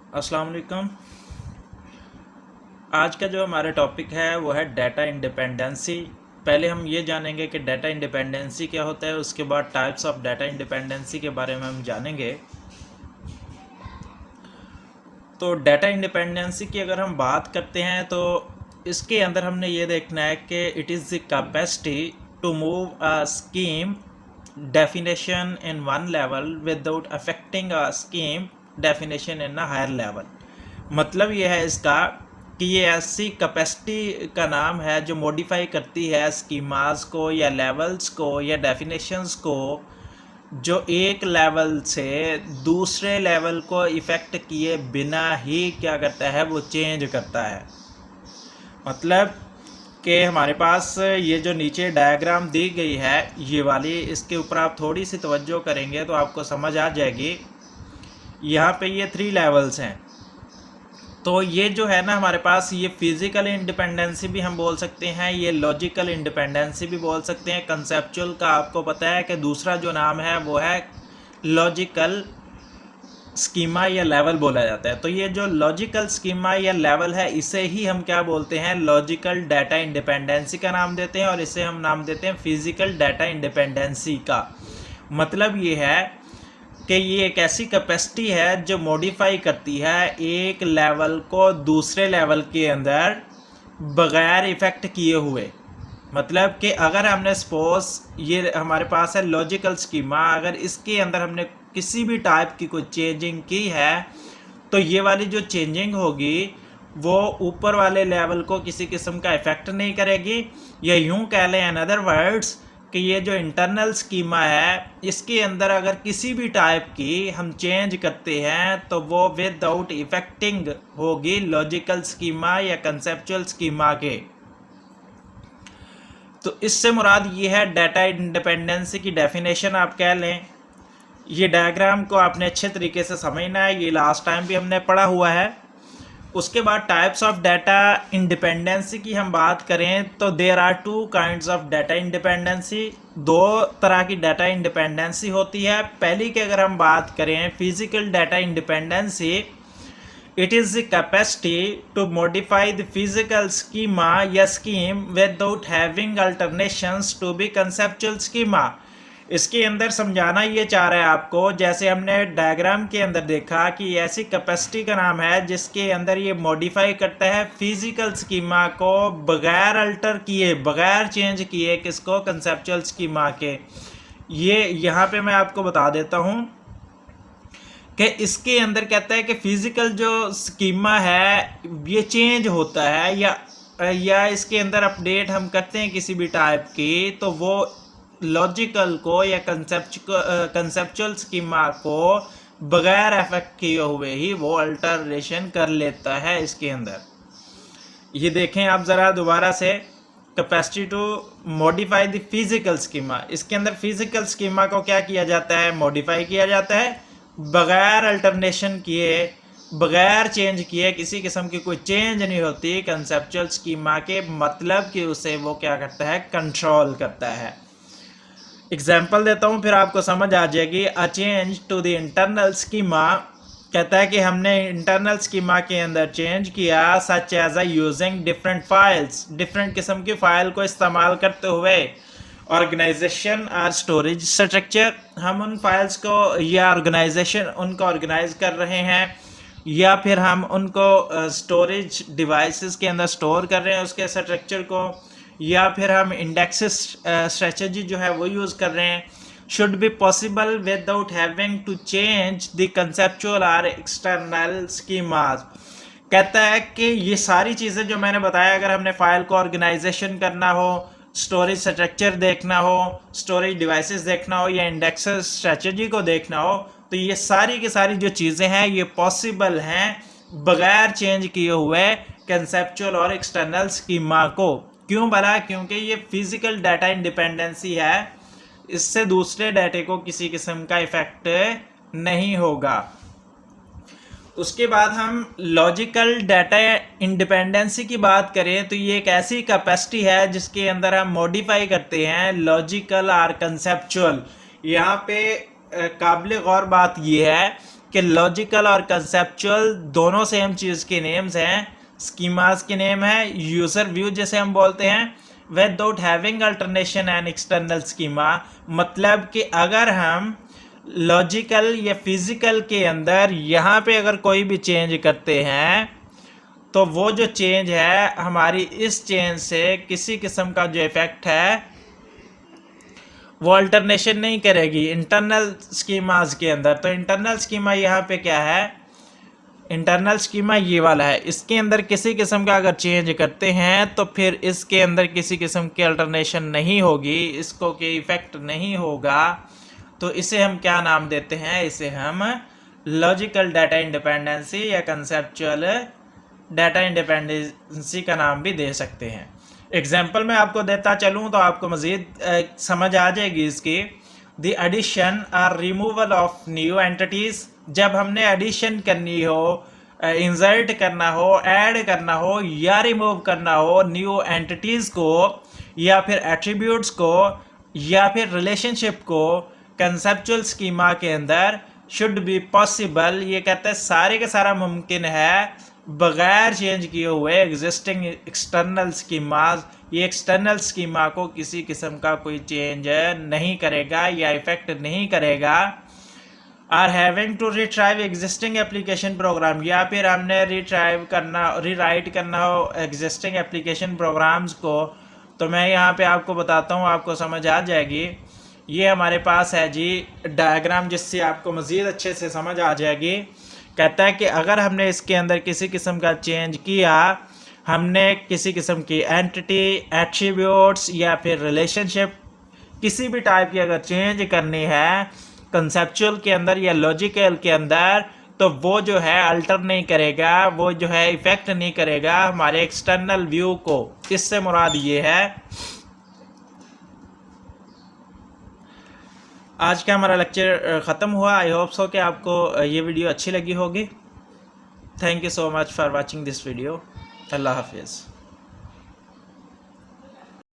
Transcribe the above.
अस्सलाम वालेकुम। आज का जो हमारा टॉपिक है वो है डाटा इंडिपेंडेंसी। पहले हम ये जानेंगे कि डाटा इंडिपेंडेंसी क्या होता है, उसके बाद टाइप्स ऑफ डाटा इंडिपेंडेंसी के बारे में हम जानेंगे। तो डाटा इंडिपेंडेंसी की अगर हम बात करते हैं तो इसके अंदर हमने ये देखना है कि it is the capacity to move a scheme definition in one level without affecting a scheme definition in a higher level। मतलब ये है इसका कि ये ऐसी कैपेसिटी का नाम है जो मॉडिफाई करती है स्कीमास को या लेवल्स को या डेफिनेशंस को, जो एक लेवल से दूसरे लेवल को इफ़ेक्ट किए बिना ही क्या करता है, वो चेंज करता है। मतलब कि हमारे पास ये जो नीचे डायग्राम दी गई है ये वाली, इसके ऊपर आप थोड़ी सी तवज्जो करेंगे तो आपको समझ आ जाएगी। यहाँ पे ये 3 लेवल्स हैं। तो ये जो है ना हमारे पास, ये फिज़िकल इंडिपेंडेंसी भी हम बोल सकते हैं, ये लॉजिकल इंडिपेंडेंसी भी बोल सकते हैं। कंसेप्चुअल का आपको पता है कि दूसरा जो नाम है वो है लॉजिकल स्कीमा या लेवल बोला जाता है। तो ये जो लॉजिकल स्कीमा या लेवल है इसे ही हम क्या बोलते हैं, लॉजिकल डाटा इंडिपेंडेंसी का नाम देते हैं, और इसे हम नाम देते हैं फिजिकल डाटा इंडिपेंडेंसी का। मतलब ये है कि ये एक ऐसी कैपेसिटी है जो मॉडिफाई करती है एक लेवल को दूसरे लेवल के अंदर बगैर इफ़ेक्ट किए हुए। मतलब कि अगर हमने सपोज ये हमारे पास है लॉजिकल स्कीमा, अगर इसके अंदर हमने किसी भी टाइप की कोई चेंजिंग की है तो ये वाली जो चेंजिंग होगी वो ऊपर वाले लेवल को किसी किस्म का इफ़ेक्ट नहीं करेगी। या यूं कह लें इन अदर वर्ड्स कि ये जो इंटरनल स्कीमा है इसके अंदर अगर किसी भी टाइप की हम चेंज करते हैं तो वो विदाउट इफेक्टिंग होगी लॉजिकल स्कीमा या कंसेप्चुअल स्कीमा के। तो इससे मुराद ये है डाटा इंडिपेंडेंसी की डेफिनेशन आप कह लें। ये डायग्राम को आपने अच्छे तरीके से समझना है, ये लास्ट टाइम भी हमने पढ़ा हुआ है। उसके बाद टाइप्स ऑफ डाटा इंडिपेंडेंसी की हम बात करें तो there are 2 kinds of data independency. 2 तरह की डाटा इंडिपेंडेंसी होती है। पहली की अगर हम बात करें physical data independency, it is the capacity to modify the physical schema या scheme without having alternations to be conceptual schema। इसके अंदर समझाना ये चाह रहा है आपको, जैसे हमने डायग्राम के अंदर देखा कि ऐसी कैपेसिटी का नाम है जिसके अंदर ये मॉडिफाई करता है फिजिकल स्कीमा को बगैर अल्टर किए, बगैर चेंज किए, किसको, कंसेप्चुअल स्कीमा के। ये यहाँ पे मैं आपको बता देता हूँ कि इसके अंदर कहता है कि फिजिकल जो स्कीमा है ये चेंज होता है या इसके अंदर अपडेट हम करते हैं किसी भी टाइप की, तो वो लॉजिकल को या कंसेप्चुअल स्कीमा को बगैर अफेक्ट किए हुए ही वो अल्टरेशन कर लेता है इसके अंदर। ये देखें आप ज़रा दोबारा से, capacity to modify the physical schema. इसके अंदर फिजिकल स्कीमा को क्या किया जाता है, मॉडिफाई किया जाता है बगैर अल्टरनेशन किए, बगैर चेंज किए, किसी किस्म की कोई चेंज नहीं होती कंसेप्चुअल स्कीमा के। मतलब कि उसे वो क्या करता है, कंट्रोल करता है। एग्जाम्पल देता हूँ फिर आपको समझ आ जाएगी। A change to the internal schema, कहता है कि हमने इंटरनल स्कीमा के अंदर चेंज किया, such as a using different files, different किस्म की फ़ाइल को इस्तेमाल करते हुए, ऑर्गेनाइजेशन और स्टोरेज स्ट्रक्चर, हम उन फाइल्स को या ऑर्गेनाइजेशन उनको ऑर्गेनाइज कर रहे हैं, या फिर हम उनको स्टोरेज डिवाइसेस के अंदर स्टोर कर रहे हैं उसके स्ट्रक्चर को, या फिर हम इंडेक्स स्ट्रेटजी जो है वो यूज़ कर रहे हैं। Should be possible without having to change the conceptual और एक्सटर्नल स्कीमास। कहता है कि ये सारी चीज़ें जो मैंने बताया, अगर हमने फाइल को ऑर्गेनाइजेशन करना हो, स्टोरेज स्ट्रक्चर देखना हो, स्टोरेज डिवाइसेस देखना हो, या इंडेक्स स्ट्रेटजी को देखना हो, तो ये सारी की सारी जो चीज़ें हैं ये पॉसिबल हैं बगैर चेंज किए हुए कंसेप्चुअल और एक्सटर्नल स्कीमा को। क्यों भला? क्योंकि ये फिजिकल डाटा इंडिपेंडेंसी है, इससे दूसरे डाटे को किसी किस्म का इफेक्ट नहीं होगा। उसके बाद हम लॉजिकल डाटा इंडिपेंडेंसी की बात करें तो ये एक ऐसी कैपेसिटी है जिसके अंदर हम मॉडिफाई करते हैं लॉजिकल और कंसेप्चुअल। यहाँ पे काबिल गौर बात ये है कि लॉजिकल और कंसेप्चुअल दोनों सेम चीज़ के नेम्स हैं, स्कीमास के नेम है, यूज़र व्यू जैसे हम बोलते हैं, without having alternation and external schema. मतलब कि अगर हम लॉजिकल या फिजिकल के अंदर यहाँ पे अगर कोई भी चेंज करते हैं तो वो जो चेंज है हमारी इस चेंज से किसी किस्म का जो इफ़ेक्ट है वो अल्टरनेशन नहीं करेगी इंटरनल स्कीमाज के अंदर। तो इंटरनल स्कीमा यहाँ पे क्या है, इंटरनल स्कीमा ये वाला है, इसके अंदर किसी किस्म का अगर चेंज करते हैं तो फिर इसके अंदर किसी किस्म की अल्टरनेशन नहीं होगी, इसको कोई इफ़ेक्ट नहीं होगा। तो इसे हम क्या नाम देते हैं, इसे हम लॉजिकल डाटा इंडिपेंडेंसी या कंसेप्चुअल डाटा इंडिपेंडेंसी का नाम भी दे सकते हैं। एग्जाम्पल मैं आपको देता चलूँ तो आपको मज़ीद समझ आ जाएगी इसकी। द एडिशन और रिमूवल ऑफ न्यू एंटिटीज़, जब हमने एडिशन करनी हो, इंसर्ट करना हो, ऐड करना हो या रिमूव करना हो न्यू एंटिटीज़ को या फिर एट्रीब्यूट्स को या फिर रिलेशनशिप को कंसेप्चुअल स्कीमा के अंदर शुड बी पॉसिबल। ये कहते हैं सारे के सारा मुमकिन है बगैर चेंज किए हुए एग्जिस्टिंग एक्सटर्नल स्कीमाज। ये एक्सटर्नल स्कीमा को किसी किस्म का कोई चेंज नहीं करेगा या इफेक्ट नहीं करेगा। Or having to retrieve existing application program, या फिर हमने रिट्राइव करना, रीराइट करना हो एग्जिस्टिंग एप्लीकेशन प्रोग्राम्स को, तो मैं यहाँ पे आपको बताता हूँ, आपको समझ आ जाएगी। ये हमारे पास है जी डायग्राम, जिससे आपको मज़ीद अच्छे से समझ आ जाएगी। कहता है कि अगर हमने इसके अंदर किसी किस्म का चेंज किया, हमने किसी किस्म की एंटिटी, एट्रीब्यूट्स या फिर रिलेशनशिप किसी भी टाइप की अगर चेंज करनी है कंसेप्चुअल के अंदर या लॉजिकल के अंदर, तो वो जो है अल्टर नहीं करेगा, वो जो है इफ़ेक्ट नहीं करेगा हमारे एक्सटर्नल व्यू को। इससे मुराद ये है। आज का हमारा लेक्चर ख़त्म हुआ। आई होप सो कि आपको ये वीडियो अच्छी लगी होगी। Thank you so much for watching this video. अल्लाह हाफिज़।